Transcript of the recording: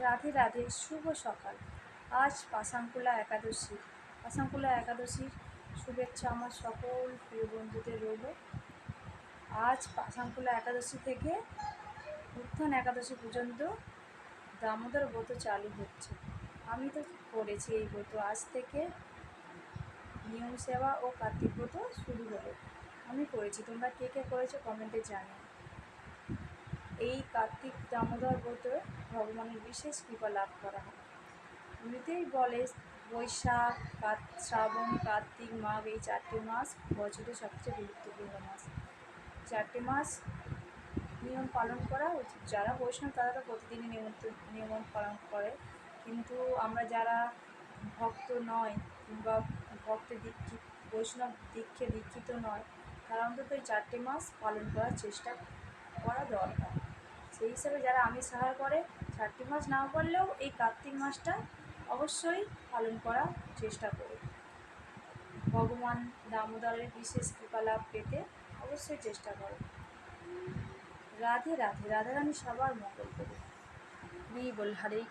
রাধে রাধে, শুভ সকাল। আজ পাশাঙ্কুলা একাদশী। পাশাঙ্কুলা একাদশীর শুভেচ্ছা আমার সকল প্রিয় বন্ধুদের রইল। আজ পাশাঙ্কুলা একাদশী থেকে উত্থান একাদশী পর্যন্ত দামোদর ব্রত চালু হচ্ছে। আমি তো করেছি এই ব্রত। আজ থেকে নিয়ম সেবা ও কার্তিক ব্রত শুরু হলো। আমি করেছি, তোমরা কে কে করেছো কমেন্টে জানিও। এই কার্তিক দামোদর ব্রত ভগবানের বিশেষ কৃপা লাভ করা হয়। এমনিতেই বলে বৈশাখ, শ্রাবণ, কার্তিক, মাঘ এই 4টে মাস বছরের সবচেয়ে গুরুত্বপূর্ণ মাস। 4টে মাস নিয়ম পালন করা উচিত। যারা বৈষ্ণব তারা তো প্রতিদিনই নিয়ম পালন করে, কিন্তু আমরা যারা ভক্ত নয় কিংবা বৈষ্ণব দীক্ষিত নয়, তারা অন্তত এই 4টে মাস পালন করার চেষ্টা করা দরকার। সেই হিসাবে যারা আমিষ আহার করে 4টে মাস নাও পারলেও এই কার্তিক মাসটা অবশ্যই পালন করার চেষ্টা করো। ভগবান দামোদরের বিশেষ কৃপা লাভ পেতে অবশ্যই চেষ্টা করো। রাধে রাধে, রাধারানী সবার মঙ্গল করুন। বল হরে